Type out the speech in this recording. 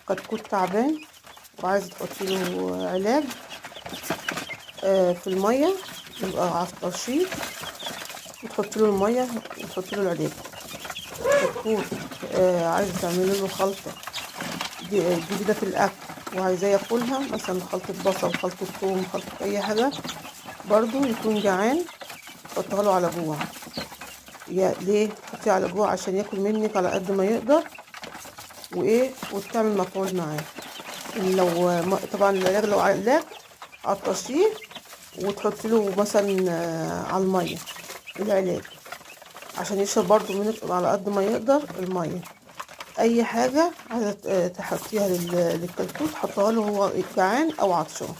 كتكوت تعبان وعايزة تحطي له علاج في المية، يبقى على الترشيح وتحطي له المية وتحطي له العلاج. كتكوت عايزة تعملي له خلطة جديدة في الأكل وعايزاه ياكلها، مثلا خلطة بصل، خلطة ثوم، خلطة أي حاجة، برضو يكون جعان تحطها له على جوع. ليه تحطيه على جوع؟ عشان ياكل منك على قد ما يقدر، وتعمل مفعول معاه. لو طبعا العلاج، لو علاج على الترشيح وتحطي له مثلا على المية العلاج عشان يشرب برضو منك على قد ما يقدر المية. اي حاجة عايزة تحطيها للكتكوت حطها له هو جعان او عطشان.